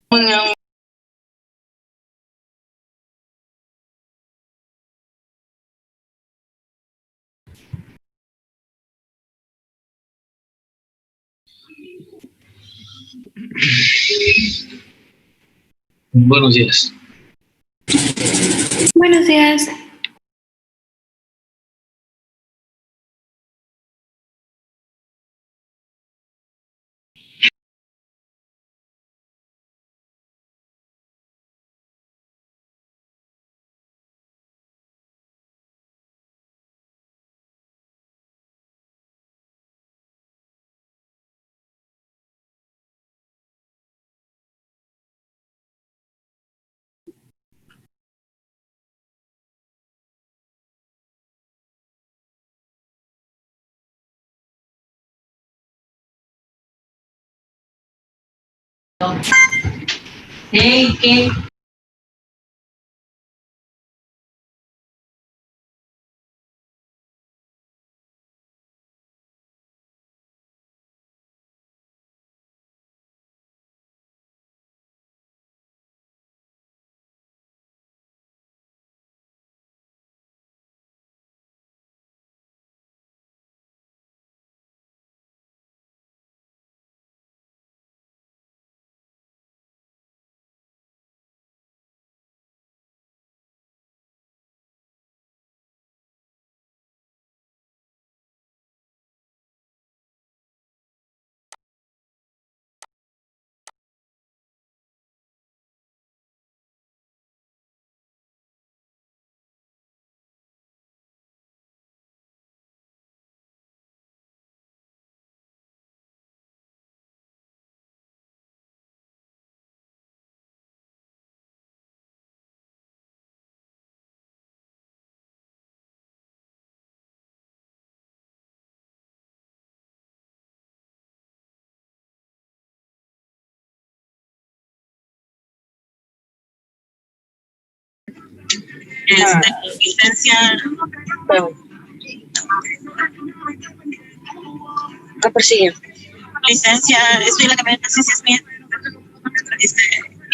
Hola, buenos días. Buenos días. Hey, ¿qué? Licencia. Persigue. Licencia, estoy en la camioneta, sí, sí es mía. Este,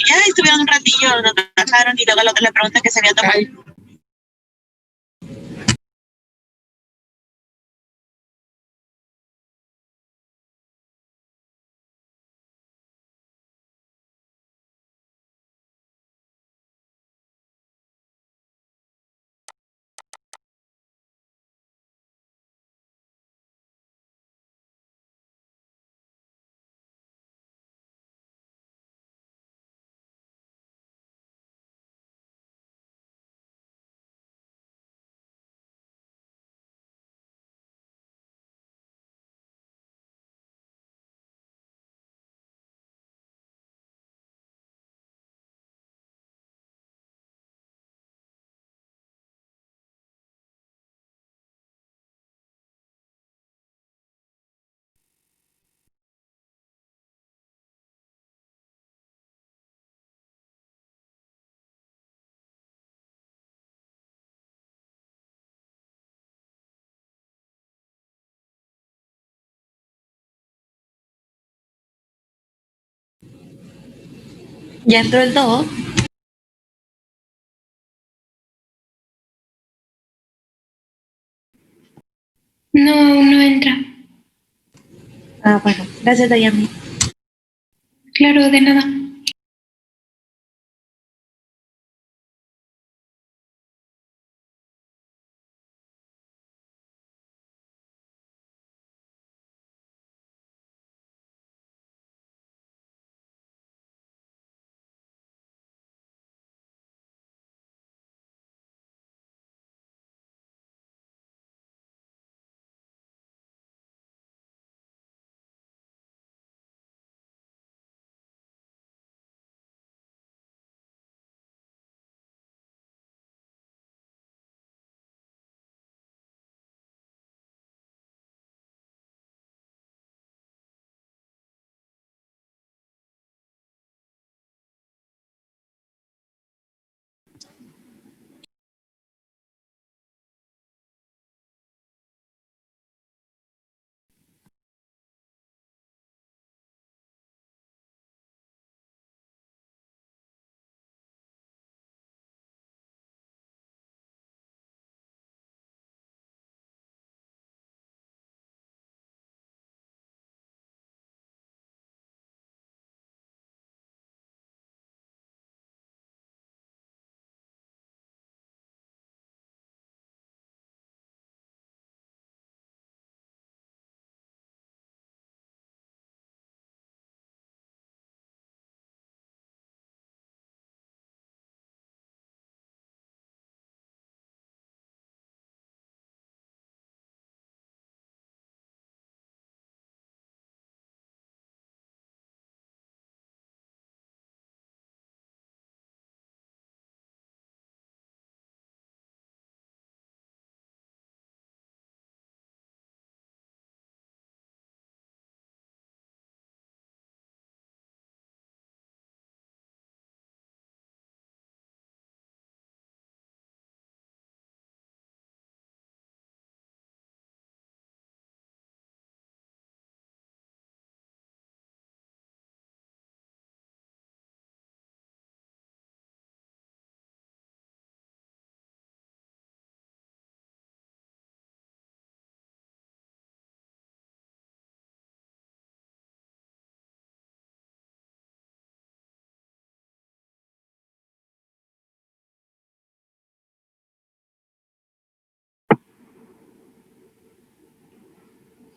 ya estuvieron un ratillo, lo trabajaron y luego le preguntan que se había tomado. ¿Ya entró el 2? No, aún no entra. Ah, bueno. Gracias, Dayami. Claro, de nada.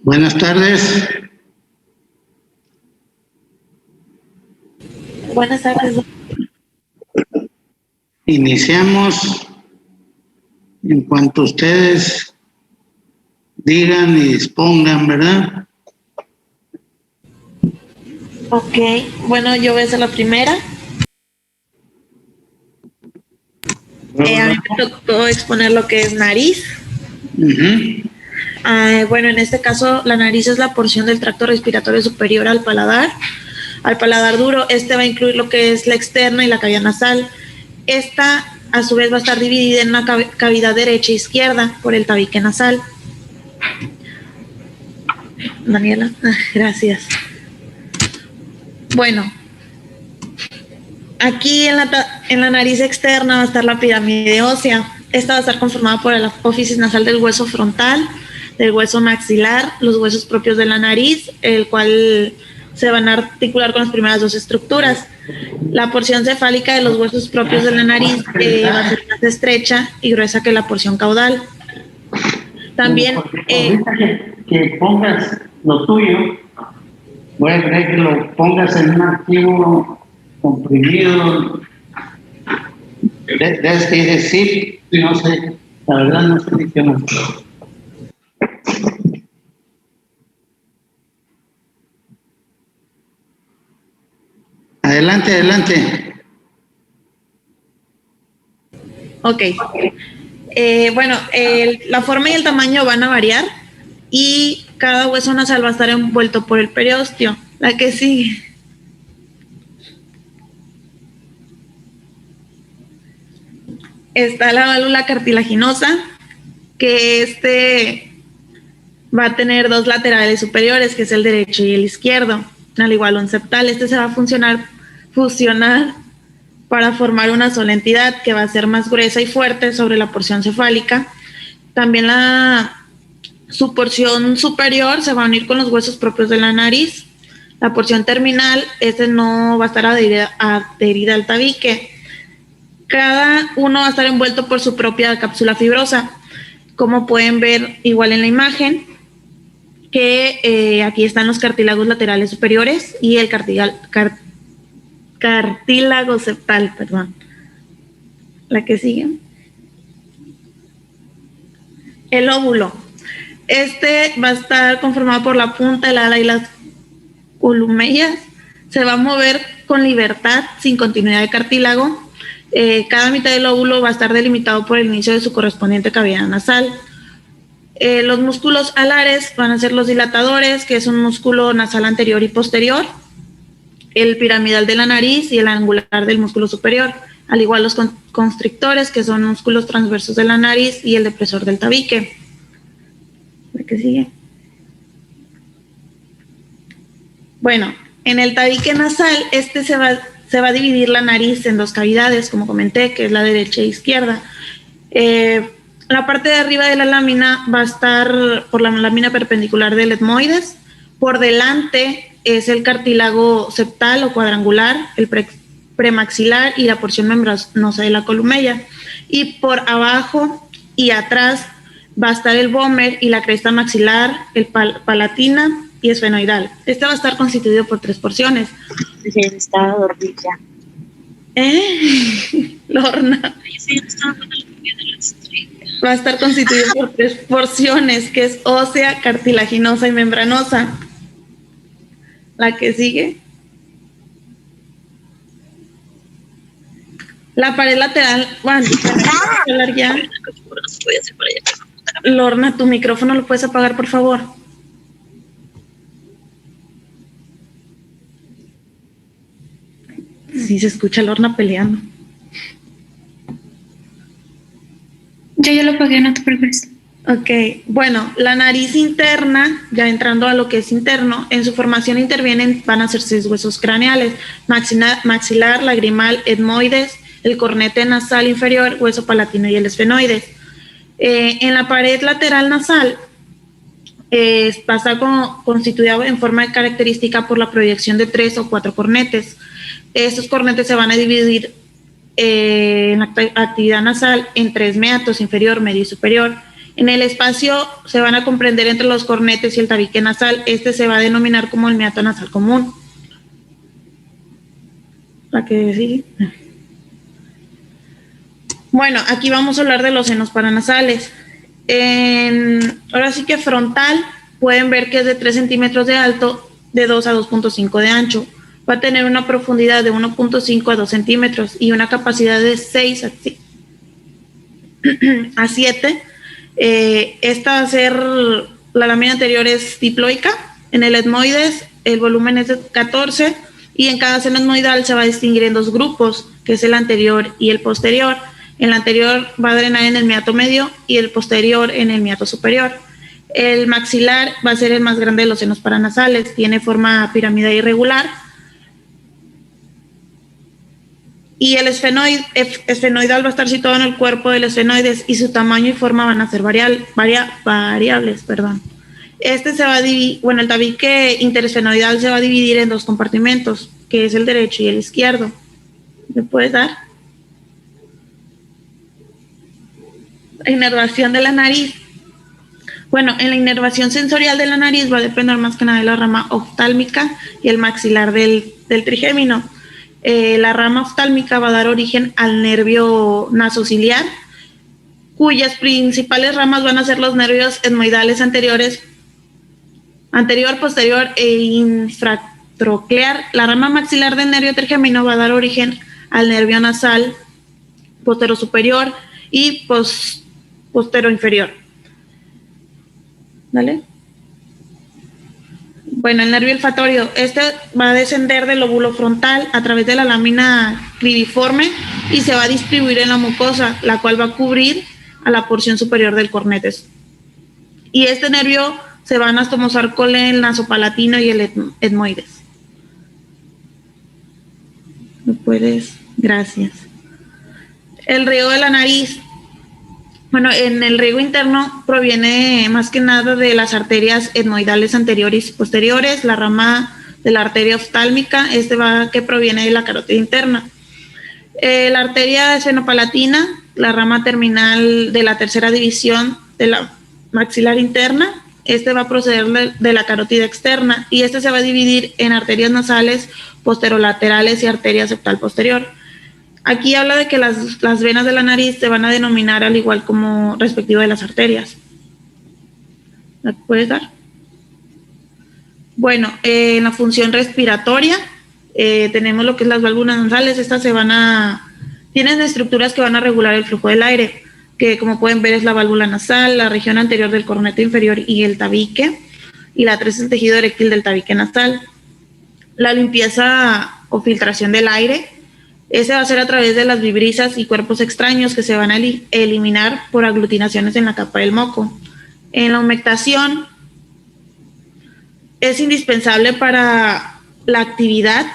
Buenas tardes. Buenas tardes. Iniciamos en cuanto ustedes digan y dispongan, ¿verdad? Ok, bueno, yo voy a hacer la primera. A mí me tocó exponer lo que es nariz. Bueno, en este caso, la nariz es la porción del tracto respiratorio superior al paladar. Al paladar duro, este va a incluir lo que es la externa y la cavidad nasal. Esta, a su vez, va a estar dividida en una cavidad derecha e izquierda por el tabique nasal. Daniela, gracias. Bueno, aquí en la nariz externa va a estar la pirámide ósea. Esta va a estar conformada por la apófisis nasal del hueso frontal, del hueso maxilar, los huesos propios de la nariz, el cual se van a articular con las primeras dos estructuras. La porción cefálica de los huesos propios de la nariz va a ser más estrecha y gruesa que la porción caudal. También... que pongas lo tuyo, voy a creer que lo pongas en un archivo comprimido. Debes que decir, no sé, la verdad no sé ni qué más. Adelante, adelante. Ok. Bueno, la forma y el tamaño van a variar y cada hueso nasal va a estar envuelto por el periósteo. La que sigue. Está la válvula cartilaginosa, que va a tener dos laterales superiores, que es el derecho y el izquierdo, al igual un septal. Se va a fusionar para formar una sola entidad que va a ser más gruesa y fuerte sobre la porción cefálica. También su porción superior se va a unir con los huesos propios de la nariz. La porción terminal, no va a estar adherida al tabique. Cada uno va a estar envuelto por su propia cápsula fibrosa, como pueden ver igual en la imagen, que aquí están los cartílagos laterales superiores y el cartílago septal, perdón. La que sigue. El óvulo. Va a estar conformado por la punta, el ala y las columellas. Se va a mover con libertad, sin continuidad de cartílago. Cada mitad del óvulo va a estar delimitado por el inicio de su correspondiente cavidad nasal. Los músculos alares van a ser los dilatadores, que es un músculo nasal anterior y posterior, el piramidal de la nariz y el angular del músculo superior, al igual los constrictores, que son músculos transversos de la nariz, y el depresor del tabique. ¿Qué sigue? Bueno, en el tabique nasal, se va a dividir la nariz en dos cavidades, como comenté, que es la derecha e izquierda. La parte de arriba de la lámina va a estar por la lámina perpendicular del etmoides. Por delante es el cartílago septal o cuadrangular, el premaxilar y la porción membranosa de la columella. Y por abajo y atrás va a estar el vómer y la cresta maxilar, el palatina y esfenoidal. Va a estar constituido por tres porciones. Sí, estaba dormida. Lorna. Sí, estaba dormida. Va a estar constituido por tres porciones, que es ósea, cartilaginosa y membranosa. La que sigue. La pared lateral. Bueno, hablar ya. Lorna, tu micrófono lo puedes apagar, por favor. Sí, se escucha a Lorna peleando. Yo ya lo apagué, no te preocupes. Ok, bueno, la nariz interna, ya entrando a lo que es interno, en su formación van a ser 6 huesos craneales: maxilar, lagrimal, etmoides, el cornete nasal inferior, hueso palatino y el esfenoides. En la pared lateral nasal va a estar constituida en forma característica por la proyección de 3 o 4 cornetes. Estos cornetes se van a dividir en la actividad nasal en 3 meatos, inferior, medio y superior, En el espacio se van a comprender entre los cornetes y el tabique nasal. Este se va a denominar como el meato nasal común. ¿La que sigue? Bueno, aquí vamos a hablar de los senos paranasales. Ahora sí que frontal, pueden ver que es de 3 centímetros de alto, de 2 a 2.5 de ancho. Va a tener una profundidad de 1.5 a 2 centímetros y una capacidad de 6 a 7. Esta va a ser, la lámina anterior es diploica. En el etmoides el volumen es de 14 y en cada seno etmoidal se va a distinguir en 2 grupos, que es el anterior y el posterior. El anterior va a drenar en el meato medio y el posterior en el meato superior. El maxilar va a ser el más grande de los senos paranasales, tiene forma piramidal irregular. Y el esfenoidal va a estar situado en el cuerpo del esfenoides y su tamaño y forma van a ser variables. Este se va a dividir, bueno, el tabique interesfenoidal se va a dividir en 2 compartimentos, que es el derecho y el izquierdo. ¿Me puedes dar? La inervación de la nariz. Bueno, en la inervación sensorial de la nariz va a depender más que nada de la rama oftálmica y el maxilar del trigémino. La rama oftálmica va a dar origen al nervio nasociliar, cuyas principales ramas van a ser los nervios etmoidales anterior, posterior e infratroclear. La rama maxilar del nervio trigémino va a dar origen al nervio nasal postero superior y postero inferior. ¿Vale? Bueno, el nervio olfatorio, este va a descender del lóbulo frontal a través de la lámina cribiforme y se va a distribuir en la mucosa, la cual va a cubrir a la porción superior del cornetes. Y este nervio se va a anastomosar con el nasopalatino y el etmoides. ¿Me puedes? Gracias. El riego de la nariz. Bueno, en el riego interno proviene más que nada de las arterias etmoidales anteriores y posteriores, la rama de la arteria oftálmica, que proviene de la carótida interna. La arteria esfenopalatina, la rama terminal de la tercera división de la maxilar interna, va a proceder de la carótida externa y se va a dividir en arterias nasales posterolaterales y arteria septal posterior. Aquí habla de que las venas de la nariz se van a denominar al igual como respectivo de las arterias. ¿La puedes dar? Bueno, en la función respiratoria tenemos lo que es las válvulas nasales. Estas tienen estructuras que van a regular el flujo del aire, que como pueden ver es la válvula nasal, la región anterior del corneto inferior y el tabique, y la 3 es el tejido eréctil del tabique nasal. La limpieza o filtración del aire, va a ser a través de las vibrisas y cuerpos extraños que se van a eliminar por aglutinaciones en la capa del moco. En la humectación es indispensable para la actividad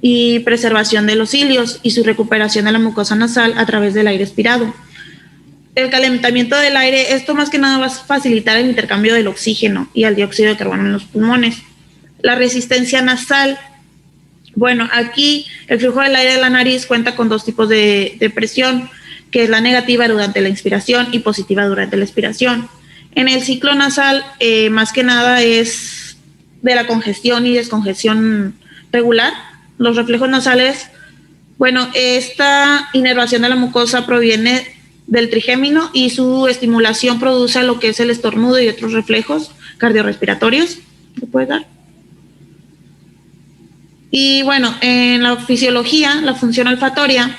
y preservación de los cilios y su recuperación de la mucosa nasal a través del aire expirado. El calentamiento del aire, esto más que nada va a facilitar el intercambio del oxígeno y el dióxido de carbono en los pulmones. La resistencia nasal. Bueno, aquí el flujo del aire de la nariz cuenta con 2 tipos de presión, que es la negativa durante la inspiración y positiva durante la expiración. En el ciclo nasal, más que nada es de la congestión y descongestión regular. Los reflejos nasales, bueno, esta inervación de la mucosa proviene del trigémino y su estimulación produce lo que es el estornudo y otros reflejos cardiorrespiratorios. ¿Me puedes dar? Y bueno, en la fisiología, la función olfatoria,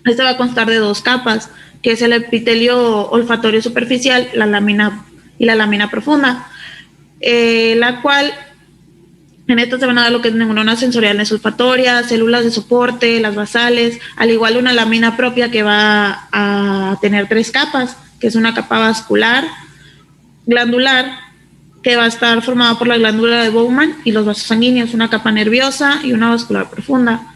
va a constar de 2 capas, que es el epitelio olfatorio superficial, la lámina profunda, la cual en esto se van a dar lo que es neuronas sensoriales olfatorias, células de soporte, las basales, al igual una lámina propia que va a tener 3 capas, que es una capa vascular, glandular, que va a estar formada por la glándula de Bowman y los vasos sanguíneos, una capa nerviosa y una vascular profunda.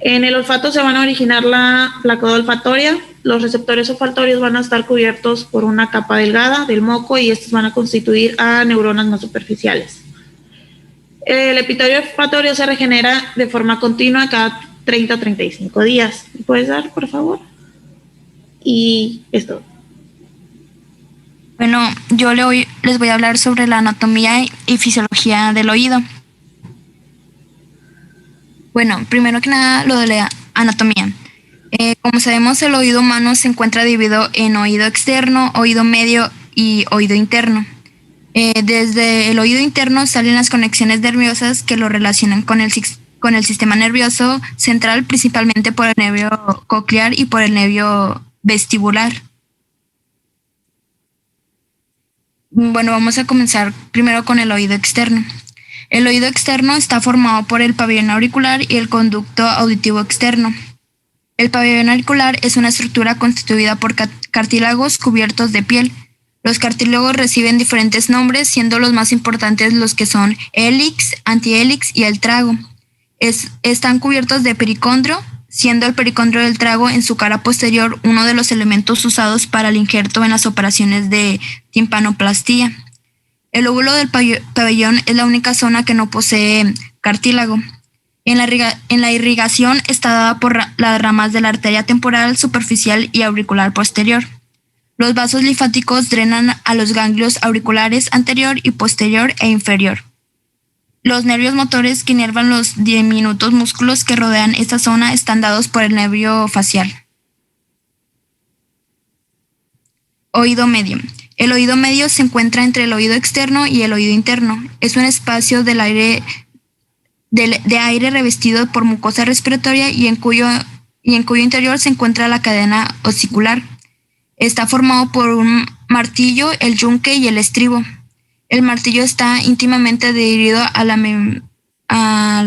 En el olfato se van a originar la flacidez olfatoria, los receptores olfatorios van a estar cubiertos por una capa delgada del moco y estos van a constituir a neuronas más superficiales. El epitelio olfatorio se regenera de forma continua cada 30 a 35 días. ¿Me puedes dar, por favor? Y esto. Bueno, les voy a hablar sobre la anatomía y fisiología del oído. Bueno, primero que nada, lo de la anatomía. Como sabemos, el oído humano se encuentra dividido en oído externo, oído medio y oído interno. Desde el oído interno salen las conexiones nerviosas que lo relacionan con el sistema nervioso central, principalmente por el nervio coclear y por el nervio vestibular. Bueno, vamos a comenzar primero con el oído externo. El oído externo está formado por el pabellón auricular y el conducto auditivo externo. El pabellón auricular es una estructura constituida por cartílagos cubiertos de piel. Los cartílagos reciben diferentes nombres, siendo los más importantes los que son hélix, antihélix y el trago. Están cubiertos de pericondrio, siendo el pericondrio del trago en su cara posterior uno de los elementos usados para el injerto en las operaciones de timpanoplastía. El lóbulo del pabellón es la única zona que no posee cartílago. En la irrigación está dada por las ramas de la arteria temporal, superficial y auricular posterior. Los vasos linfáticos drenan a los ganglios auriculares anterior y posterior e inferior. Los nervios motores que inervan los diminutos músculos que rodean esta zona están dados por el nervio facial. Oído medio. El oído medio se encuentra entre el oído externo y el oído interno. Es un espacio de aire revestido por mucosa respiratoria y en cuyo interior se encuentra la cadena osicular. Está formado por un martillo, el yunque y el estribo. El martillo está íntimamente adherido a la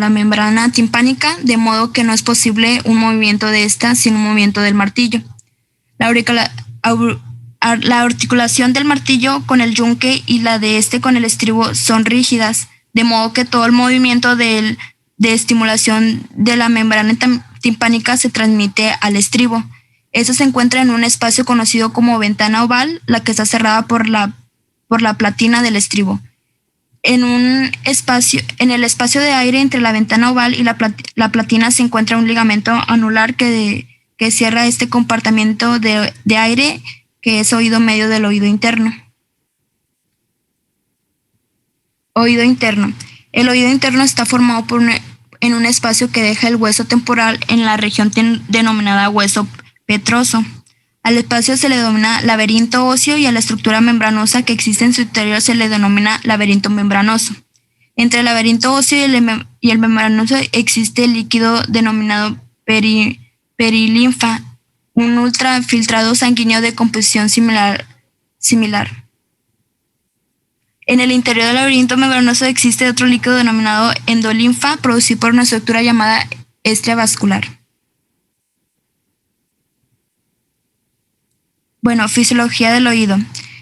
membrana timpánica, de modo que no es posible un movimiento de esta sin un movimiento del martillo. La articulación del martillo con el yunque y la de este con el estribo son rígidas, de modo que todo el movimiento de estimulación de la membrana timpánica se transmite al estribo. Eso se encuentra en un espacio conocido como ventana oval, la que está cerrada por la platina del estribo. En el espacio de aire entre la ventana oval y la platina se encuentra un ligamento anular que cierra este compartimiento de aire, que es oído medio del oído interno. Oído interno. El oído interno está formado en un espacio que deja el hueso temporal en la región denominada hueso petroso. Al espacio se le denomina laberinto óseo y a la estructura membranosa que existe en su interior se le denomina laberinto membranoso. Entre el laberinto óseo y el membranoso existe el líquido denominado perilinfa, un ultrafiltrado sanguíneo de composición similar. En el interior del laberinto membranoso existe otro líquido denominado endolinfa, producido por una estructura llamada estria vascular. Bueno, fisiología del oído.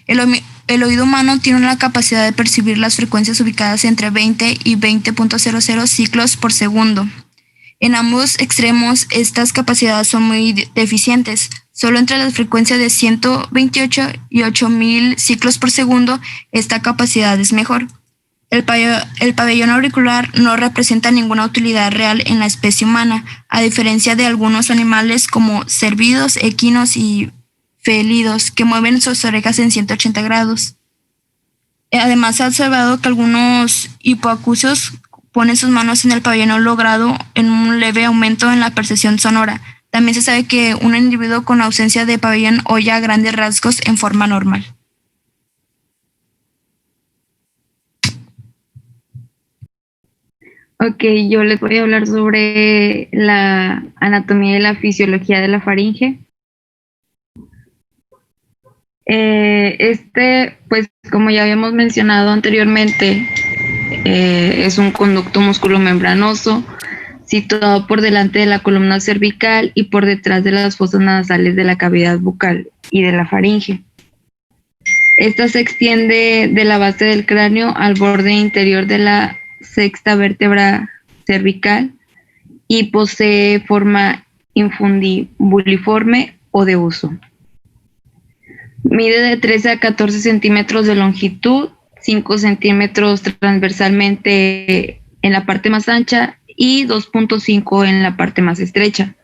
El oído humano tiene la capacidad de percibir las frecuencias ubicadas entre 20 y 20.00 ciclos por segundo. En ambos extremos, estas capacidades son muy deficientes. Solo entre las frecuencias de 128 y 8000 ciclos por segundo, esta capacidad es mejor. El pabellón auricular no representa ninguna utilidad real en la especie humana, a diferencia de algunos animales como cérvidos, equinos y felidos, que mueven sus orejas en 180 grados. Además, se ha observado que algunos hipoacusios ponen sus manos en el pabellón logrado en un leve aumento en la percepción sonora. También se sabe que un individuo con ausencia de pabellón oye a grandes rasgos en forma normal. Ok, yo les voy a hablar sobre la anatomía y la fisiología de la faringe. Pues como ya habíamos mencionado anteriormente, es un conducto musculomembranoso situado por delante de la columna cervical y por detrás de las fosas nasales de la cavidad bucal y de la faringe. Esta se extiende de la base del cráneo al borde interior de la sexta vértebra cervical y posee forma infundibuliforme o de uso. Mide de 13 a 14 centímetros de longitud, 5 centímetros transversalmente en la parte más ancha y 2.5 en la parte más estrecha.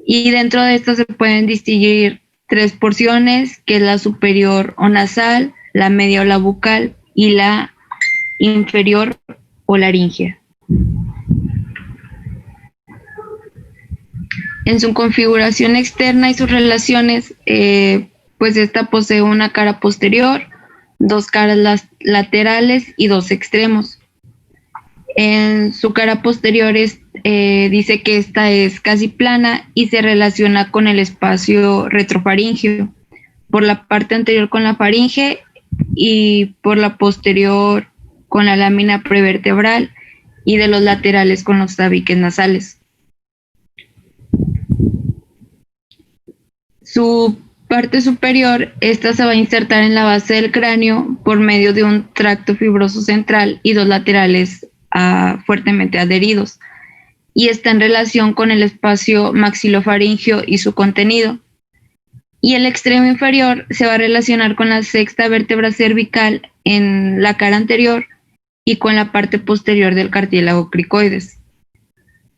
Y dentro de estas se pueden distinguir tres porciones, que es la superior o nasal, la media o la bucal y la inferior o laringea. En su configuración externa y sus relaciones, pues esta posee una cara posterior, dos caras laterales y dos extremos. En su cara posterior dice que esta es casi plana y se relaciona con el espacio retrofaríngeo, por la parte anterior con la faringe y por la posterior con la lámina prevertebral y de los laterales con los tabiques nasales. Su parte superior, esta se va a insertar en la base del cráneo por medio de un tracto fibroso central y dos laterales fuertemente adheridos, y está en relación con el espacio maxilofaringio y su contenido. Y el extremo inferior se va a relacionar con la sexta vértebra cervical en la cara anterior y con la parte posterior del cartílago cricoides.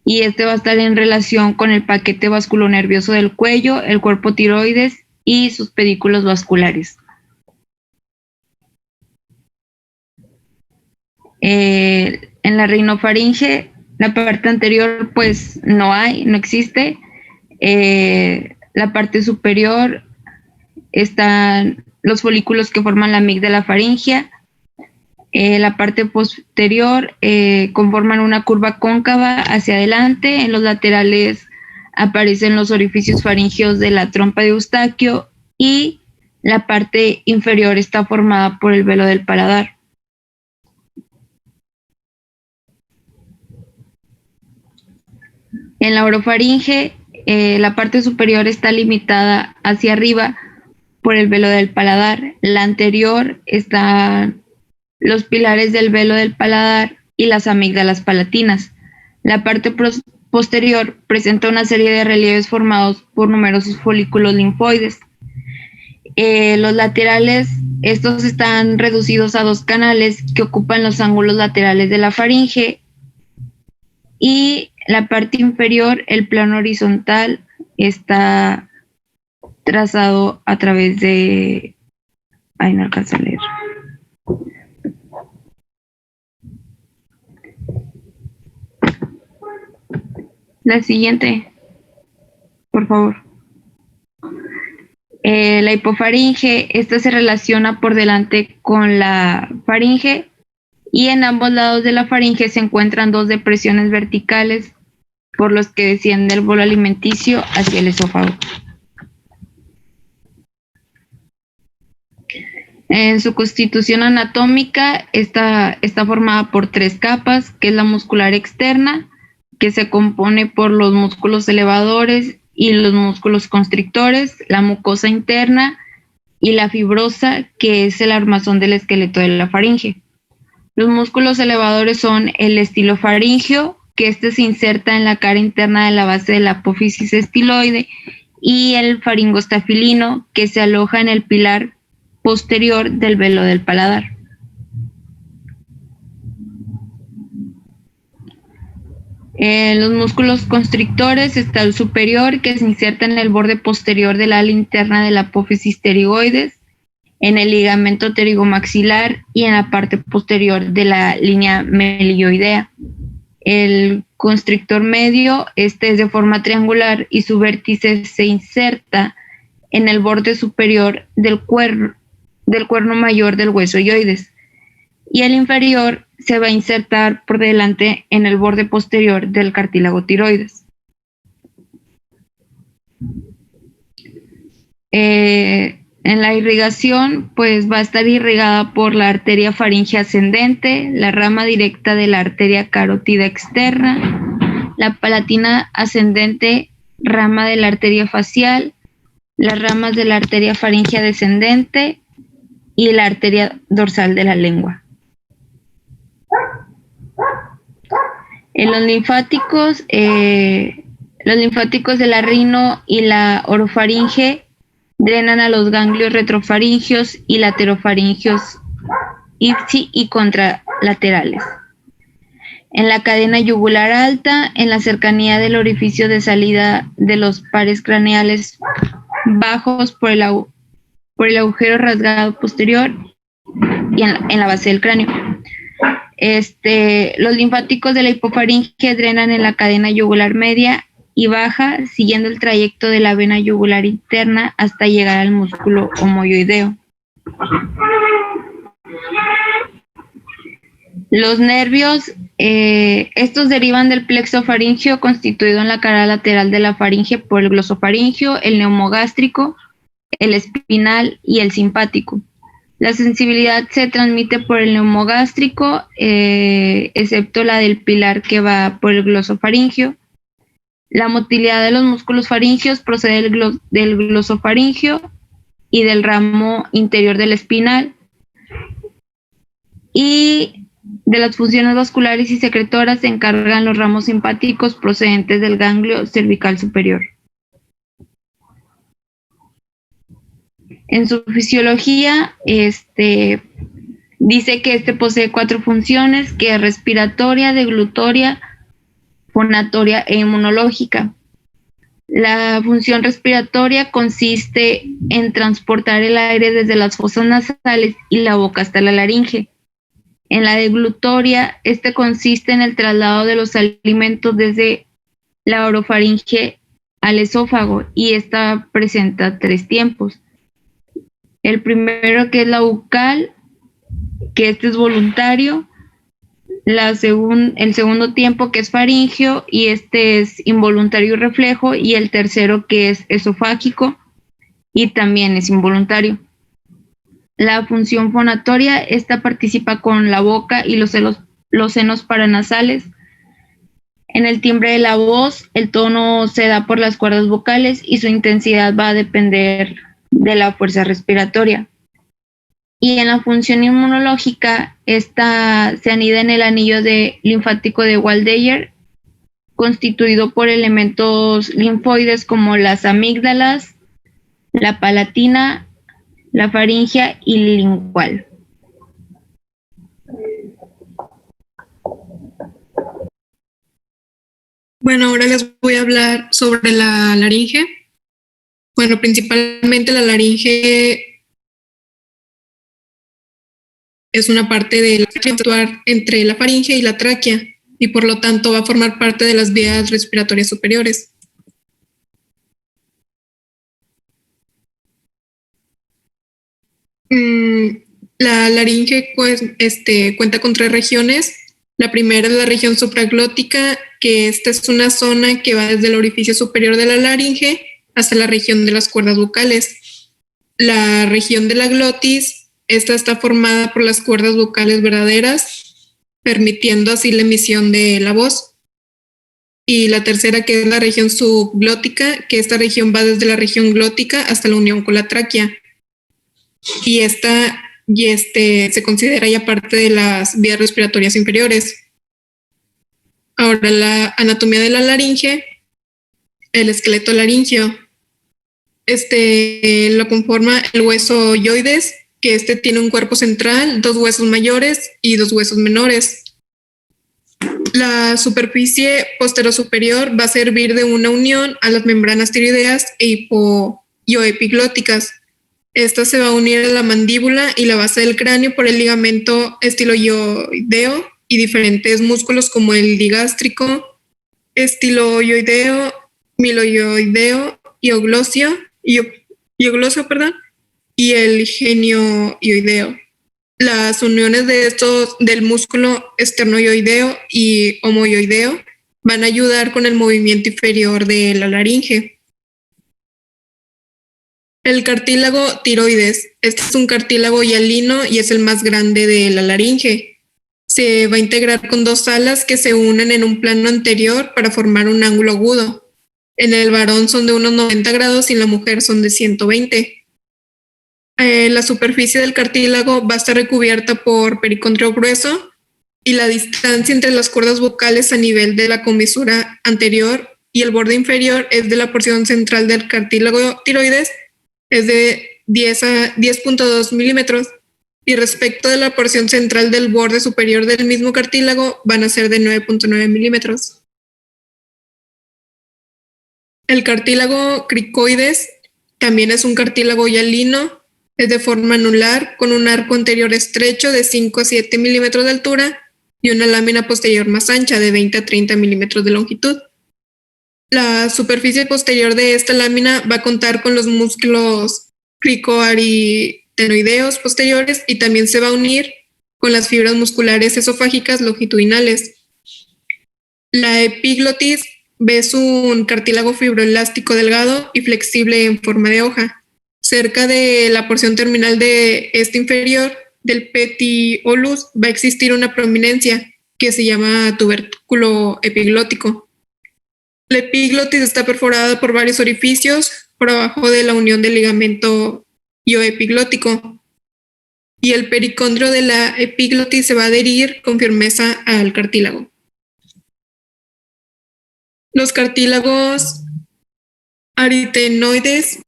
Y este va a estar en relación con el paquete vasculonervioso del cuello, el cuerpo tiroides y sus pedículos vasculares. En la rinofaringe, la parte anterior pues no existe. La parte superior están los folículos que forman la amígdala faríngea. La parte posterior conforman una curva cóncava hacia adelante. En los laterales aparecen los orificios faringeos de la trompa de Eustaquio y la parte inferior está formada por el velo del paladar. En la orofaringe, la parte superior está limitada hacia arriba por el velo del paladar. La anterior están los pilares del velo del paladar y las amígdalas palatinas. La parte posterior presenta una serie de relieves formados por numerosos folículos linfoides. Los laterales, estos están reducidos a dos canales que ocupan los ángulos laterales de la faringe, y la parte inferior, el plano horizontal, está trazado a través de... Ay, no alcanzo a leer. La siguiente, por favor. La hipofaringe, esta se relaciona por delante con la faringe y en ambos lados de la faringe se encuentran dos depresiones verticales por los que desciende el bolo alimenticio hacia el esófago. En su constitución anatómica está formada por tres capas, que es la muscular externa, que se compone por los músculos elevadores y los músculos constrictores, la mucosa interna y la fibrosa, que es el armazón del esqueleto de la faringe. Los músculos elevadores son el estilofaringio, que se inserta en la cara interna de la base de la apófisis estiloide, y el faringostafilino, que se aloja en el pilar posterior del velo del paladar. En los músculos constrictores está el superior, que se inserta en el borde posterior del ala interna de la apófisis pterigoides, en el ligamento pterigomaxilar y en la parte posterior de la línea melilloidea. El constrictor medio, es de forma triangular y su vértice se inserta en el borde superior del cuerno mayor del hueso ioides. Y el inferior se va a insertar por delante en el borde posterior del cartílago tiroides. En la irrigación, pues va a estar irrigada por la arteria faringe ascendente, la rama directa de la arteria carótida externa, la palatina ascendente, rama de la arteria facial, las ramas de la arteria faringe descendente y la arteria dorsal de la lengua. En los linfáticos de la rino y la orofaringe drenan a los ganglios retrofaringios y laterofaringios ipsi y contralaterales. En la cadena yugular alta, en la cercanía del orificio de salida de los pares craneales bajos por el agujero rasgado posterior y en la base del cráneo. Los linfáticos de la hipofaringe drenan en la cadena yugular media y baja, siguiendo el trayecto de la vena yugular interna hasta llegar al músculo homoyoideo. Los nervios, estos derivan del plexo faríngeo constituido en la cara lateral de la faringe por el glosofaringio, el neumogástrico, el espinal y el simpático. La sensibilidad se transmite por el neumogástrico, excepto la del pilar que va por el glosofaringio. La motilidad de los músculos faringios procede del glosofaringio y del ramo interior del espinal. Y de las funciones vasculares y secretoras se encargan los ramos simpáticos procedentes del ganglio cervical superior. En su fisiología, dice que posee 4 funciones, que es respiratoria, deglutoria, fonatoria e inmunológica. La función respiratoria consiste en transportar el aire desde las fosas nasales y la boca hasta la laringe. En la deglutoria, consiste en el traslado de los alimentos desde la orofaringe al esófago y esta presenta 3 tiempos. El primero, que es la bucal, que es voluntario. El segundo tiempo, que es faringio, y es involuntario y reflejo. Y el tercero, que es esofágico, y también es involuntario. La función fonatoria, participa con la boca y los senos paranasales. En el timbre de la voz, el tono se da por las cuerdas vocales y su intensidad va a depender de la fuerza respiratoria. Y en la función inmunológica, se anida en el anillo linfático de Waldeyer, constituido por elementos linfoides como las amígdalas, la palatina, la faringea y lingual. Bueno, ahora les voy a hablar sobre la laringe. Bueno, principalmente la laringe es una parte de la actuar entre la faringe y la tráquea y por lo tanto va a formar parte de las vías respiratorias superiores. La laringe cuenta con 3 regiones. La primera es la región supraglótica, que esta es una zona que va desde el orificio superior de la laringe hasta la región de las cuerdas vocales. La región de la glotis, esta está formada por las cuerdas vocales verdaderas, permitiendo así la emisión de la voz. Y la tercera, que es la región subglótica, que esta región va desde la región glótica hasta la unión con la tráquea. Y se considera ya parte de las vías respiratorias inferiores. Ahora, la anatomía de la laringe, el esqueleto laríngeo. Lo conforma el hueso yoides, que tiene un cuerpo central, 2 huesos mayores y 2 huesos menores. La superficie posterosuperior va a servir de una unión a las membranas tiroideas y epiglóticas. Esta se va a unir a la mandíbula y la base del cráneo por el ligamento estiloioideo y diferentes músculos como el digástrico, estiloioideo, miloioideo, ioglosio, y el genioioideo. Las uniones de estos del músculo esternoioideo y homoioideo van a ayudar con el movimiento inferior de la laringe. El cartílago tiroides. Este es un cartílago hialino y es el más grande de la laringe. Se va a integrar con 2 alas que se unen en un plano anterior para formar un ángulo agudo. En el varón son de unos 90 grados y en la mujer son de 120. La superficie del cartílago va a estar recubierta por pericondrio grueso y la distancia entre las cuerdas vocales a nivel de la comisura anterior y el borde inferior es de la porción central del cartílago tiroides, es de 10.2 milímetros, y respecto de la porción central del borde superior del mismo cartílago van a ser de 9.9 milímetros. El cartílago cricoides también es un cartílago hialino, es de forma anular, con un arco anterior estrecho de 5 a 7 milímetros de altura y una lámina posterior más ancha de 20 a 30 milímetros de longitud. La superficie posterior de esta lámina va a contar con los músculos cricoaritenoideos posteriores y también se va a unir con las fibras musculares esofágicas longitudinales. La epiglotis es un cartílago fibroelástico delgado y flexible en forma de hoja. Cerca de la porción terminal de este inferior del petiolus va a existir una prominencia que se llama tubérculo epiglótico. La epiglotis está perforada por varios orificios por abajo de la unión del ligamento ioepiglótico y el pericondrio de la epiglotis se va a adherir con firmeza al cartílago. Los cartílagos aritenoides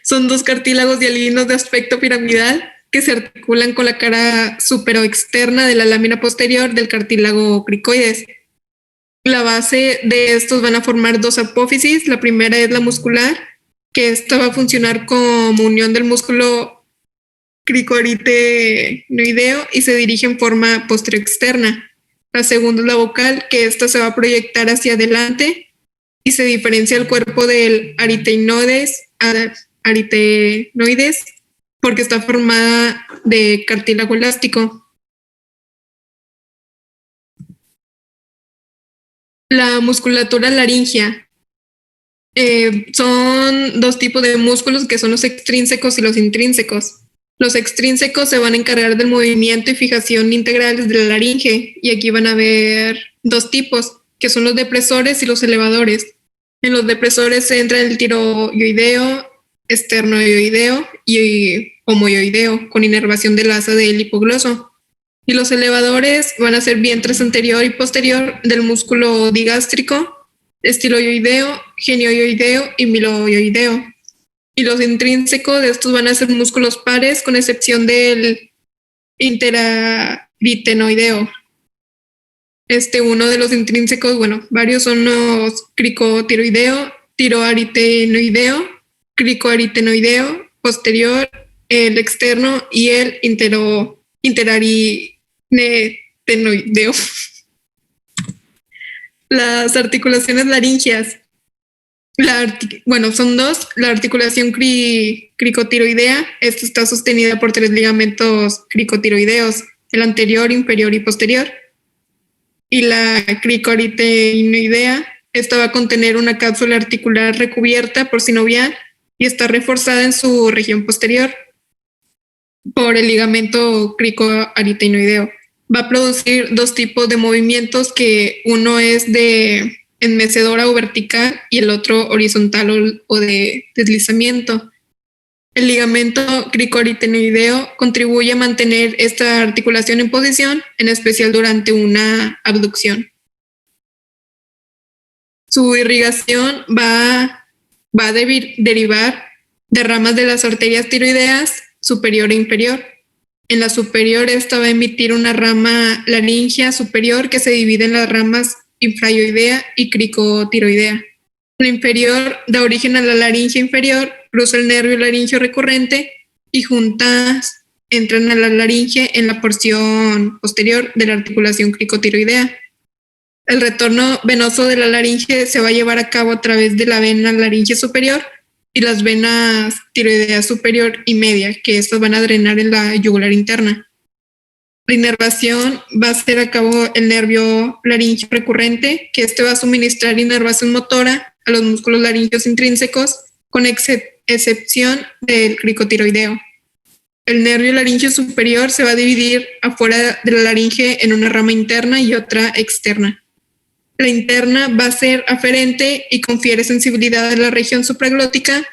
son dos cartílagos hialinos de aspecto piramidal que se articulan con la cara superoexterna de la lámina posterior del cartílago cricoides. La base de estos van a formar dos apófisis. La primera es la muscular, que esta va a funcionar como unión del músculo cricoaritenoideo y se dirige en forma posterior-externa. La segunda es la vocal, que esta se va a proyectar hacia adelante y se diferencia del cuerpo del aritenoides porque está formada de cartílago elástico. La musculatura laringea. Son dos tipos de músculos que son los extrínsecos y los intrínsecos. Los extrínsecos se van a encargar del movimiento y fijación integrales de la laringe y aquí van a haber dos tipos, que son los depresores y los elevadores. En los depresores se entra el tiroideo, esternoideo y homoioideo con inervación del asa del hipogloso. Y los elevadores van a ser vientres anterior y posterior del músculo digástrico, estiloideo, genioideo y miloioideo. Y los intrínsecos de estos van a ser músculos pares, con excepción del interaritenoideo. Uno de los intrínsecos, varios son los cricotiroideo, tiroaritenoideo, cricoaritenoideo posterior, el externo y el interaritenoideo. Las articulaciones laringeas. Son dos. La articulación cricotiroidea, esta está sostenida por 3 ligamentos cricotiroideos, el anterior, inferior y posterior. Y la cricoaritenoidea, esta va a contener una cápsula articular recubierta por sinovial y está reforzada en su región posterior por el ligamento cricoaritenoideo. Va a producir dos tipos de movimientos, que uno es de enmecedora o vertical y el otro horizontal o de deslizamiento. El ligamento cricoaritenoideo contribuye a mantener esta articulación en posición, en especial durante una abducción. Su irrigación va a derivar de ramas de las arterias tiroideas superior e inferior. En la superior, esta va a emitir una rama laringea superior que se divide en las ramas infraioidea y cricotiroidea. La inferior da origen a la laringe inferior, cruza el nervio laringeo recurrente y juntas entran a la laringe en la porción posterior de la articulación cricotiroidea. El retorno venoso de la laringe se va a llevar a cabo a través de la vena laringe superior y las venas tiroidea superior y media, que estas van a drenar en la yugular interna. La inervación va a hacer a cabo el nervio laringeo recurrente, que va a suministrar inervación motora a los músculos laringeos intrínsecos, con excepción del cricotiroideo. El nervio laringeo superior se va a dividir afuera de la laringe en una rama interna y otra externa. La interna va a ser aferente y confiere sensibilidad a la región supraglótica,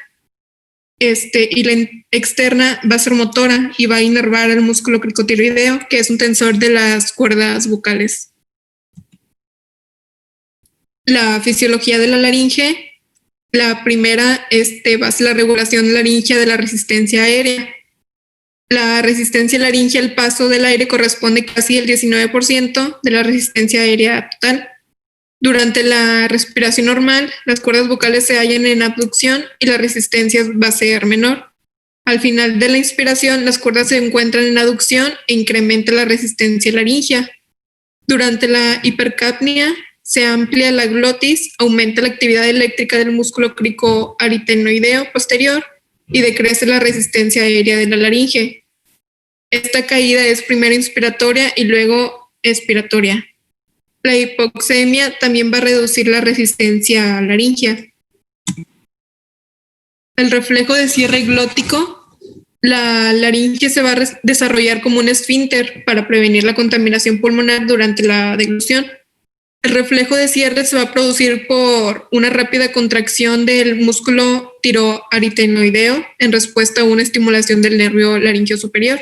y la externa va a ser motora y va a inervar el músculo cricotiroideo, que es un tensor de las cuerdas bucales. La fisiología de la laringe. La primera va a ser la regulación laringea de la resistencia aérea. La resistencia laringea al paso del aire corresponde casi al 19% de la resistencia aérea total. Durante la respiración normal, las cuerdas vocales se hallan en abducción y la resistencia va a ser menor. Al final de la inspiración, las cuerdas se encuentran en aducción e incrementa la resistencia laringea. Durante la hipercapnia, se amplia la glotis, aumenta la actividad eléctrica del músculo cricoaritenoideo posterior y decrece la resistencia aérea de la laringe. Esta caída es primero inspiratoria y luego expiratoria. La hipoxemia también va a reducir la resistencia laringea. El reflejo de cierre glótico, la laringe se va a desarrollar como un esfínter para prevenir la contaminación pulmonar durante la deglución. El reflejo de cierre se va a producir por una rápida contracción del músculo tiroaritenoideo en respuesta a una estimulación del nervio laringeo superior.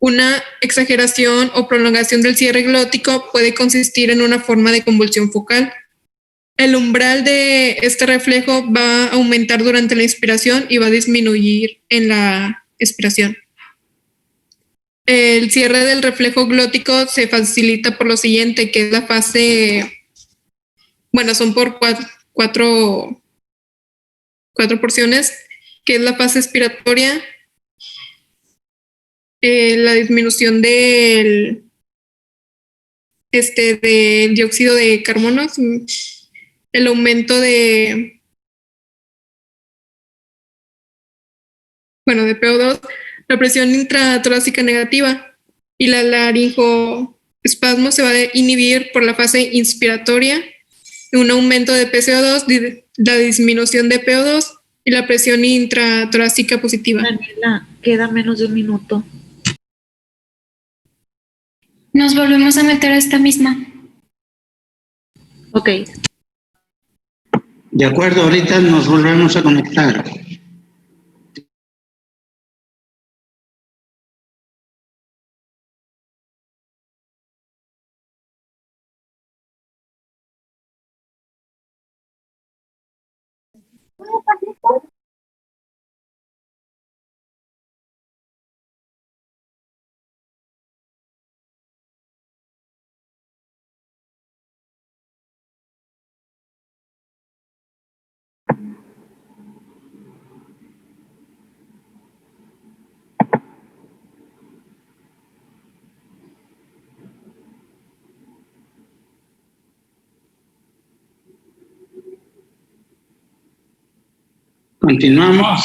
Una exageración o prolongación del cierre glótico puede consistir en una forma de convulsión focal. El umbral de este reflejo va a aumentar durante la inspiración y va a disminuir en la expiración. El cierre del reflejo glótico se facilita por lo siguiente, que es la fase, bueno, son por cuatro porciones, que es la fase expiratoria, la disminución del dióxido de carbono, el aumento de PO2, la presión intratorácica negativa y la laringoespasmo se va a inhibir por la fase inspiratoria, un aumento de PCO2, la disminución de PO2 y la presión intratorácica positiva. Daniela, queda menos de un minuto. Nos volvemos a meter a esta misma. Ok. De acuerdo, ahorita nos volvemos a conectar. Continuamos.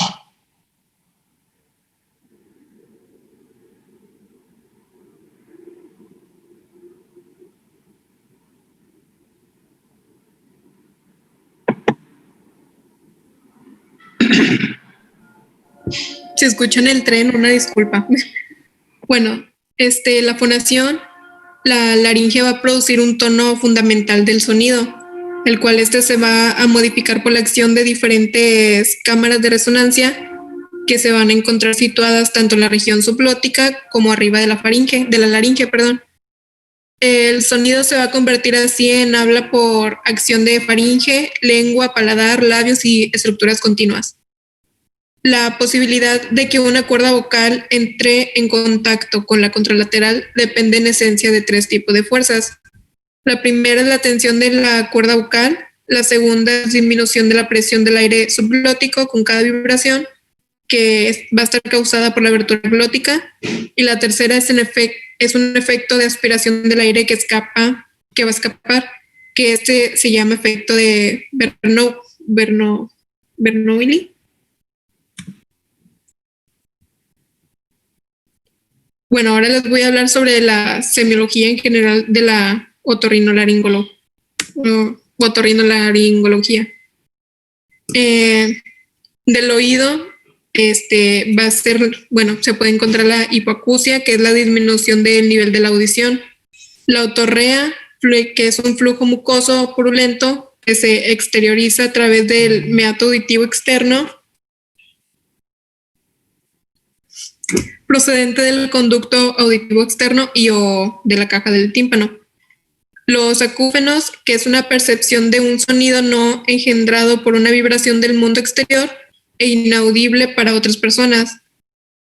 Se escucha en el tren, una disculpa. Bueno, la fonación, la laringe va a producir un tono fundamental del sonido, el cual se va a modificar por la acción de diferentes cámaras de resonancia que se van a encontrar situadas tanto en la región subglótica como arriba de la laringe. El sonido se va a convertir así en habla por acción de faringe, lengua, paladar, labios y estructuras continuas. La posibilidad de que una cuerda vocal entre en contacto con la contralateral depende en esencia de tres tipos de fuerzas. La primera es la tensión de la cuerda vocal, la segunda es disminución de la presión del aire subglótico con cada vibración, que va a estar causada por la abertura glótica, y la tercera es un efecto de aspiración del aire que va a escapar, que se llama efecto de Bernoulli. Bueno, ahora les voy a hablar sobre la semiología en general de la otorrinolaringología. Del oído, va a ser, se puede encontrar la hipoacusia, que es la disminución del nivel de la audición. La otorrea, que es un flujo mucoso purulento que se exterioriza a través del meato auditivo externo, procedente del conducto auditivo externo o de la caja del tímpano. Los acúfenos, que es una percepción de un sonido no engendrado por una vibración del mundo exterior e inaudible para otras personas.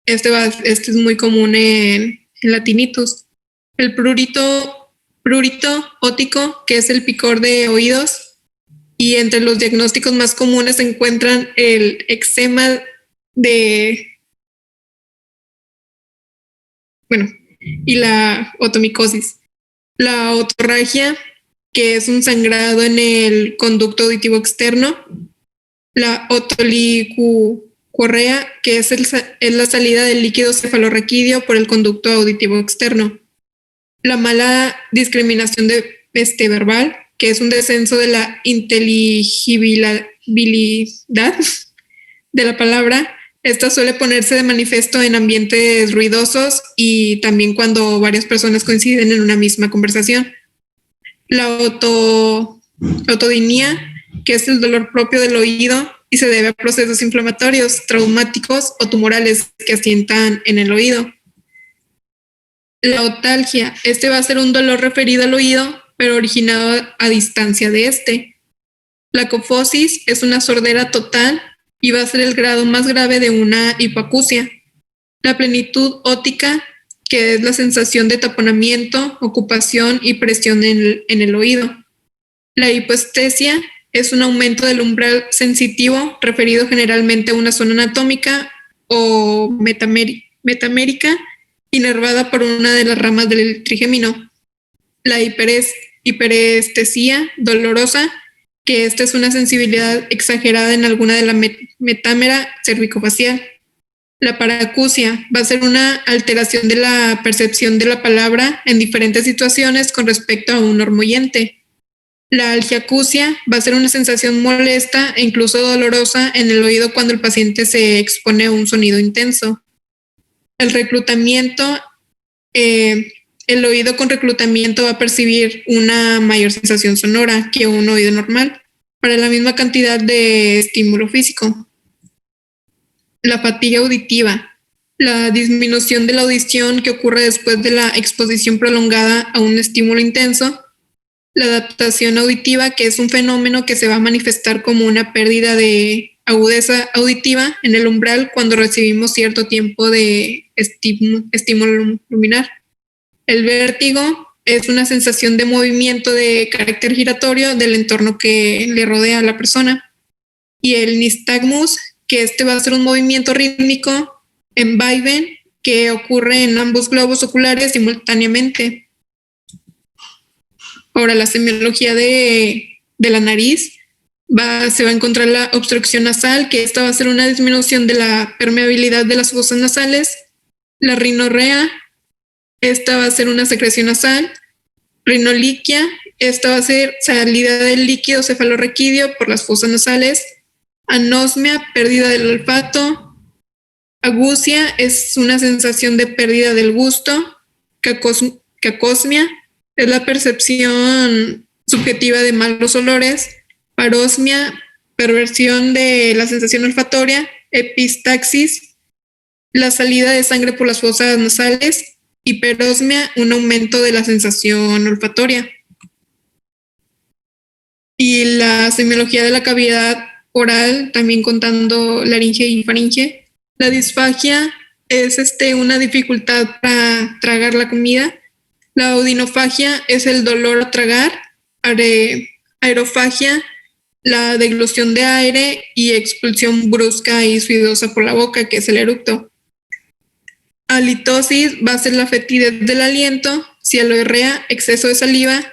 Este es muy común en la tinnitus. El prurito prurito óptico, que es el picor de oídos, y entre los diagnósticos más comunes se encuentran el eczema y la otomicosis. La otorragia, que es un sangrado en el conducto auditivo externo. La otolicorrea, que es la salida del líquido cefalorraquídeo por el conducto auditivo externo. La mala discriminación verbal, que es un descenso de la inteligibilidad de la palabra. Esta suele ponerse de manifiesto en ambientes ruidosos y también cuando varias personas coinciden en una misma conversación. La otodinia, que es el dolor propio del oído y se debe a procesos inflamatorios, traumáticos o tumorales que asientan en el oído. La otalgia, va a ser un dolor referido al oído, pero originado a distancia de este. La cofosis es una sordera total y va a ser el grado más grave de una hipoacusia. La plenitud óptica, que es la sensación de taponamiento, ocupación y presión en el oído. La hipoestesia es un aumento del umbral sensitivo referido generalmente a una zona anatómica o metamérica inervada por una de las ramas del trigémino. La hiperestesia dolorosa, que esta es una sensibilidad exagerada en alguna de la metámera cervicofacial. La paracusia va a ser una alteración de la percepción de la palabra en diferentes situaciones con respecto a un hormoyente. La algiacusia va a ser una sensación molesta e incluso dolorosa en el oído cuando el paciente se expone a un sonido intenso. El reclutamiento, el oído con reclutamiento va a percibir una mayor sensación sonora que un oído normal para la misma cantidad de estímulo físico. La fatiga auditiva, la disminución de la audición que ocurre después de la exposición prolongada a un estímulo intenso. La adaptación auditiva, que es un fenómeno que se va a manifestar como una pérdida de agudeza auditiva en el umbral cuando recibimos cierto tiempo de estímulo luminar. El vértigo es una sensación de movimiento de carácter giratorio del entorno que le rodea a la persona. Y el nistagmus, que va a ser un movimiento rítmico en vaivén que ocurre en ambos globos oculares simultáneamente. Ahora, la semiología de la nariz se va a encontrar la obstrucción nasal, que esta va a ser una disminución de la permeabilidad de las fosas nasales. La rinorrea, esta va a ser una secreción nasal. Rinoliquia, esta va a ser salida del líquido cefalorraquídeo por las fosas nasales. Anosmia, pérdida del olfato. Agusia es una sensación de pérdida del gusto. Cacosmia es la percepción subjetiva de malos olores. Parosmia, perversión de la sensación olfatoria. Epistaxis, la salida de sangre por las fosas nasales. Hiperosmia, un aumento de la sensación olfatoria. Y la semiología de la cavidad oral, también contando laringe y faringe. La disfagia es una dificultad para tragar la comida. La odinofagia es el dolor a tragar. Aerofagia, la deglución de aire y expulsión brusca y suidosa por la boca, que es el eructo. Halitosis va a ser la fetidez del aliento. Cialorrea, exceso de saliva.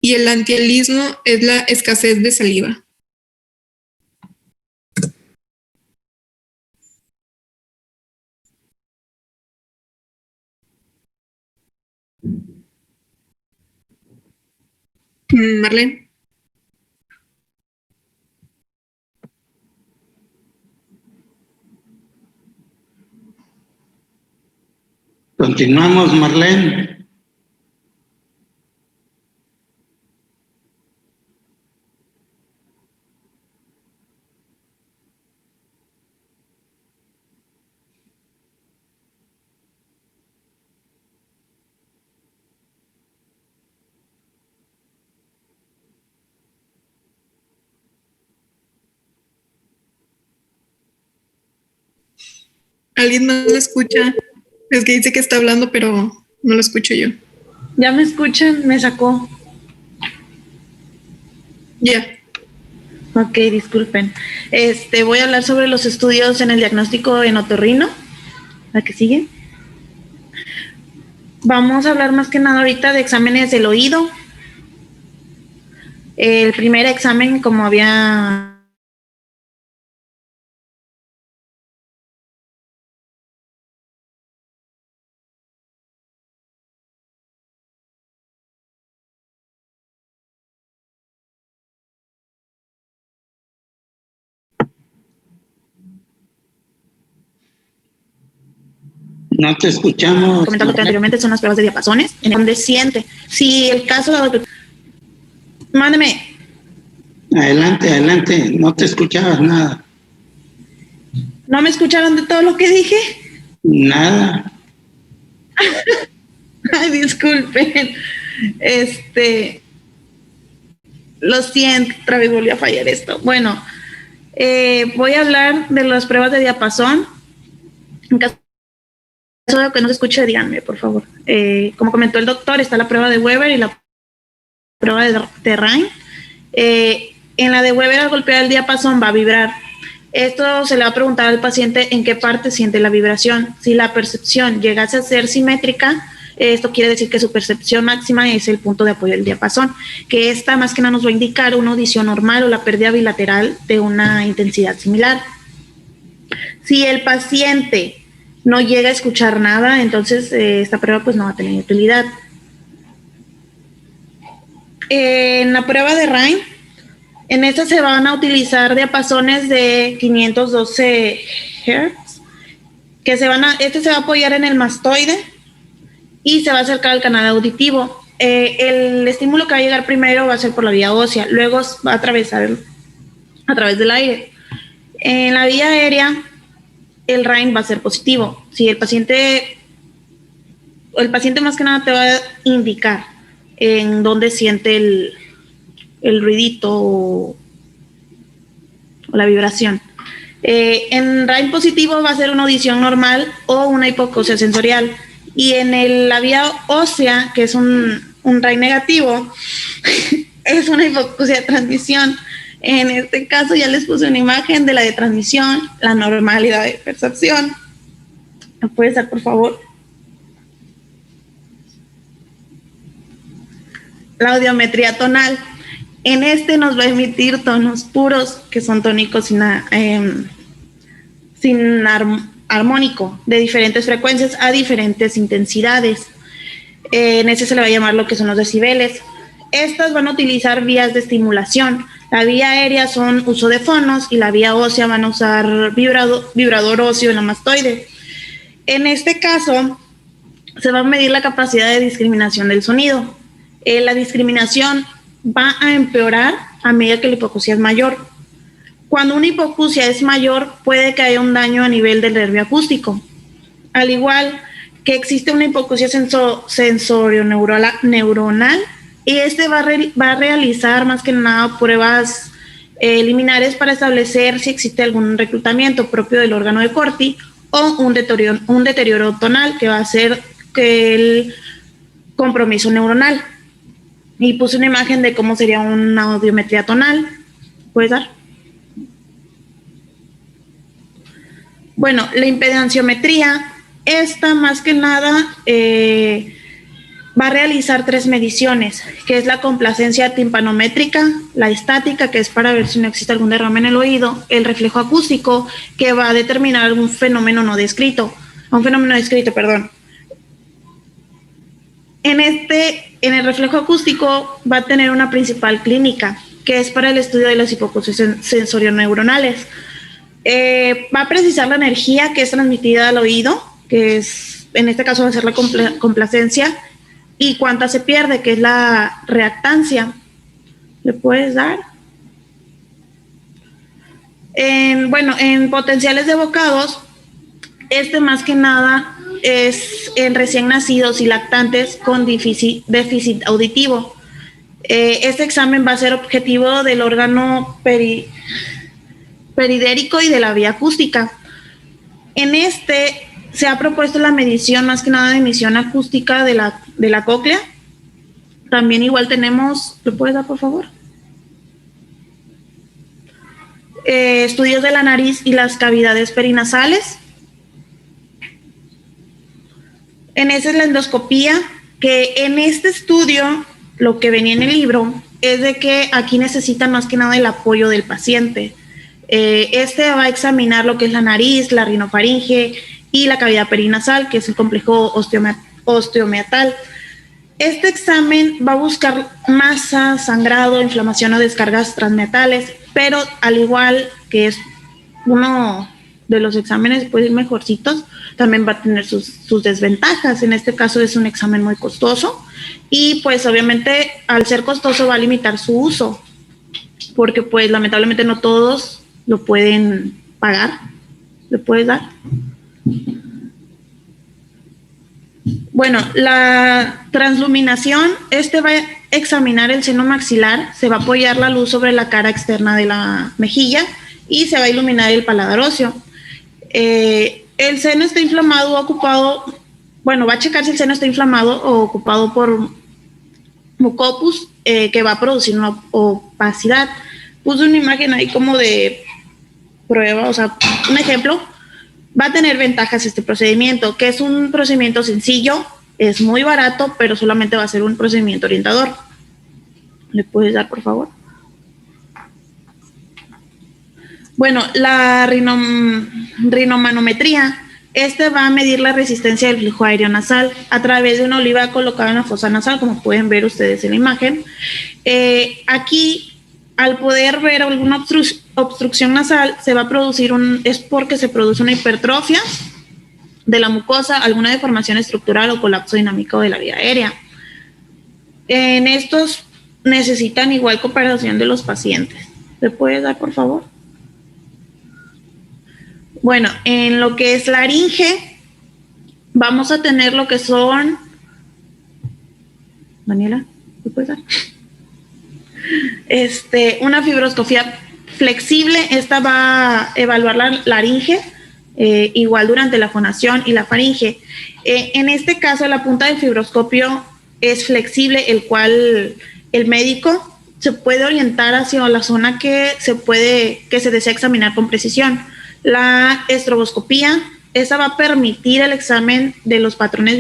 Y el antialismo es la escasez de saliva. Marlene. Continuamos, Marlene. ¿Alguien más lo escucha? Es que dice que está hablando, pero no lo escucho yo. ¿Ya me escuchan? Me sacó. Ya. Ok, disculpen. Voy a hablar sobre los estudios en el diagnóstico en otorrino. ¿La que sigue? Vamos a hablar más que nada ahorita de exámenes del oído. El primer examen, como había... No te escuchamos. comentado que anteriormente son las pruebas de diapasones, en donde siente. Si el caso... Mándeme. Adelante, no te escuchabas nada. ¿No me escucharon de todo lo que dije? Nada. Ay, disculpen. Lo siento, otra vez volvió a fallar esto. Bueno, voy a hablar de las pruebas de diapasón. En caso de que no se escuche, díganme, por favor. Como comentó el doctor, está la prueba de Weber y la prueba de Terrain. En la de Weber, al golpear el diapasón, va a vibrar. Esto se le va a preguntar al paciente en qué parte siente la vibración. Si la percepción llegase a ser simétrica, esto quiere decir que su percepción máxima es el punto de apoyo del diapasón, que esta más que nada nos va a indicar una audición normal o la pérdida bilateral de una intensidad similar. Si el paciente no llega a escuchar nada, entonces esta prueba pues no va a tener utilidad. En la prueba de Rhine, en esta se van a utilizar diapasones de 512 Hz, que se va a apoyar en el mastoide y se va a acercar al canal auditivo. El estímulo que va a llegar primero va a ser por la vía ósea, luego va a atravesar a través del aire. En la vía aérea, el Rhine va a ser positivo. Si el paciente más que nada te va a indicar en dónde siente el ruidito o la vibración. En Rhine positivo va a ser una audición normal o una hipoacusia sensorial. Y en la vía ósea, que es un Rhine negativo, es una hipoacusia de transmisión. En este caso ya les puse una imagen de la de transmisión, la normalidad de percepción. ¿Me puedes dar, por favor? La audiometría tonal. En nos va a emitir tonos puros, que son tónicos sin armónico, de diferentes frecuencias a diferentes intensidades. En se le va a llamar lo que son los decibeles. Estas van a utilizar vías de estimulación. La vía aérea son uso de fonos y la vía ósea van a usar vibrador óseo en la mastoide. En este caso, se va a medir la capacidad de discriminación del sonido. La discriminación va a empeorar a medida que la hipoacusia es mayor. Cuando una hipoacusia es mayor, puede que haya un daño a nivel del nervio acústico. Al igual que existe una hipoacusia sensorio-neuronal, y va a realizar más que nada pruebas liminares para establecer si existe algún reclutamiento propio del órgano de Corti o un deterioro tonal, que va a ser el compromiso neuronal. Y puse una imagen de cómo sería una audiometría tonal. ¿Puedes dar? Bueno, la impedanciometría, esta más que nada va a realizar 3 mediciones, que es la complacencia timpanométrica, la estática, que es para ver si no existe algún derrame en el oído, el reflejo acústico, que va a determinar un fenómeno no descrito, perdón. En el reflejo acústico va a tener una principal clínica, que es para el estudio de las hipoacusias sensorio-neuronales. Va a precisar la energía que es transmitida al oído, que es, en este caso va a ser la complacencia, y cuánta se pierde, que es la reactancia. ¿Le puedes dar? En potenciales de bocados, más que nada es en recién nacidos y lactantes con déficit auditivo. Este examen va a ser objetivo del órgano peridérico y de la vía acústica. En se ha propuesto la medición más que nada de emisión acústica de la de la cóclea. También igual tenemos, ¿lo puedes dar por favor? Estudios de la nariz y las cavidades perinasales. En esa es la endoscopía, que en este estudio, lo que venía en el libro, es de que aquí necesitan más que nada el apoyo del paciente. Este va a examinar lo que es la nariz, la rinofaringe y la cavidad perinasal, que es el complejo osteomeatal. Este examen va a buscar masa, sangrado, inflamación o descargas transmeatales, pero al igual que es uno de los exámenes pues mejorcitos, también va a tener sus desventajas. En este caso es un examen muy costoso y pues obviamente al ser costoso va a limitar su uso, porque pues lamentablemente no todos lo pueden pagar. ¿Le puedes dar? Bueno, la transluminación, va a examinar el seno maxilar, se va a apoyar la luz sobre la cara externa de la mejilla y se va a iluminar el paladar óseo. El seno está inflamado o ocupado, bueno, va a checar si el seno está inflamado o ocupado por mucopus, que va a producir una opacidad. Puse una imagen ahí como de prueba, o sea, un ejemplo. Va a tener ventajas este procedimiento, que es un procedimiento sencillo, es muy barato, pero solamente va a ser un procedimiento orientador. ¿Le puedes dar, por favor? Bueno, la rinomanometría, va a medir la resistencia del flujo aéreo nasal a través de una oliva colocada en la fosa nasal, como pueden ver ustedes en la imagen. Aquí, al poder ver alguna obstrucción nasal, se va a producir es porque se produce una hipertrofia de la mucosa, alguna deformación estructural o colapso dinámico de la vía aérea. En estos necesitan igual cooperación de los pacientes. ¿Le puedes dar, por favor? Bueno, en lo que es laringe, vamos a tener lo que son... Daniela, ¿le puedes dar? Una fibroscopía flexible. Esta va a evaluar la laringe, igual durante la fonación y la faringe. En este caso, la punta del fibroscopio es flexible, el cual el médico se puede orientar hacia la zona que se desea examinar con precisión. La estroboscopía, esa va a permitir el examen de los patrones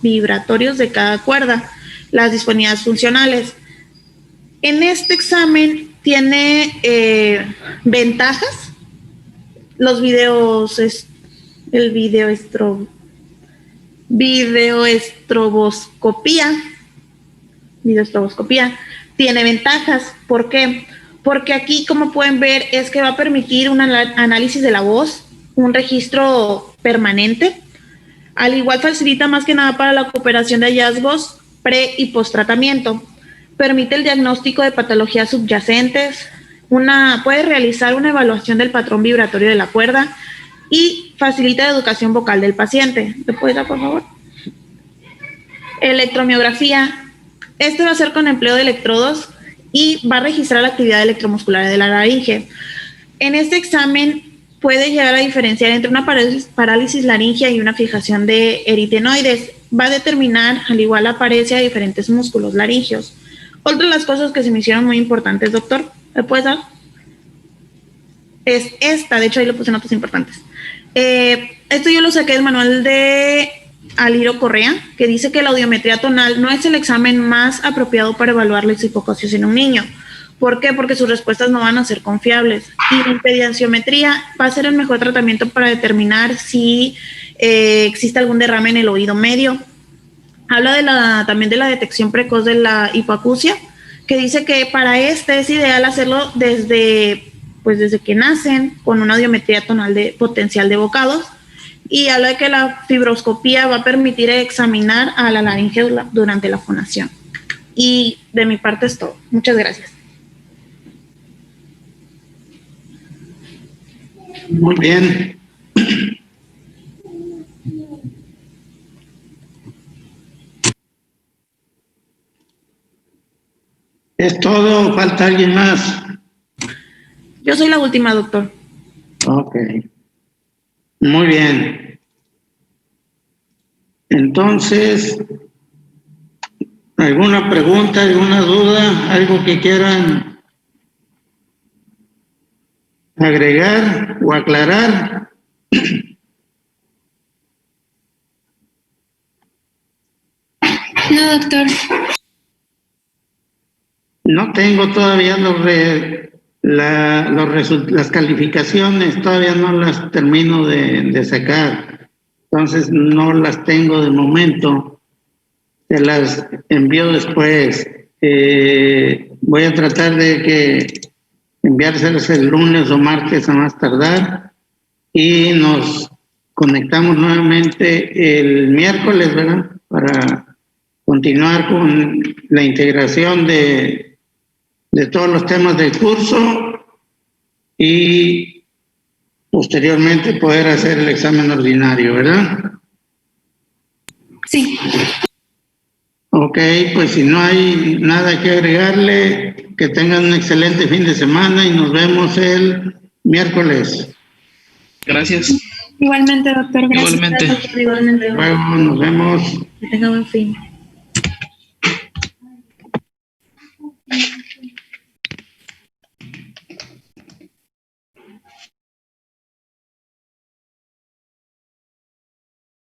vibratorios de cada cuerda, las disfonías funcionales. En este examen tiene ventajas. Los videoestroboscopía tiene ventajas. ¿Por qué? Porque aquí, como pueden ver, es que va a permitir un análisis de la voz, un registro permanente. Al igual facilita más que nada para la cooperación de hallazgos pre- y post-tratamiento. Permite el diagnóstico de patologías subyacentes, puede realizar una evaluación del patrón vibratorio de la cuerda y facilita la educación vocal del paciente. ¿Le puedes dar, por favor? Electromiografía. Va a ser con empleo de electrodos y va a registrar la actividad electromuscular de la laringe. En este examen puede llegar a diferenciar entre una parálisis laringea y una fijación de eritenoides. Va a determinar al igual la parecia de diferentes músculos laringeos. Otra de las cosas que se me hicieron muy importantes, doctor, ¿me puedes dar? Es esta, de hecho ahí le puse notas importantes. Esto yo lo saqué del manual de Aliro Correa, que dice que la audiometría tonal no es el examen más apropiado para evaluar la hipocosis en un niño. ¿Por qué? Porque sus respuestas no van a ser confiables. Y la impediciometría va a ser el mejor tratamiento para determinar si existe algún derrame en el oído medio. Habla también de la detección precoz de la hipoacusia, que dice que para es ideal hacerlo desde que nacen, con una audiometría tonal de potencial de bocados, y habla de que la fibroscopía va a permitir examinar a la laringe durante la fonación. Y de mi parte es todo. Muchas gracias. Muy bien. ¿Es todo? ¿Falta alguien más? Yo soy la última, doctor. Ok. Muy bien. Entonces, ¿Alguna pregunta, alguna duda, algo que quieran agregar o aclarar? No, doctor. No tengo todavía las calificaciones, todavía no las termino de sacar, entonces no las tengo de momento, se las envío después. Voy a tratar de que enviárselas el lunes o martes a más tardar y nos conectamos nuevamente el miércoles, ¿verdad? Para continuar con la integración de todos los temas del curso y posteriormente poder hacer el examen ordinario, ¿verdad? Sí. Ok, pues si no hay nada que agregarle, que tengan un excelente fin de semana y nos vemos el miércoles. Gracias. Igualmente, doctor. Gracias. Igualmente. Igualmente. Luego nos vemos. Que tenga buen fin.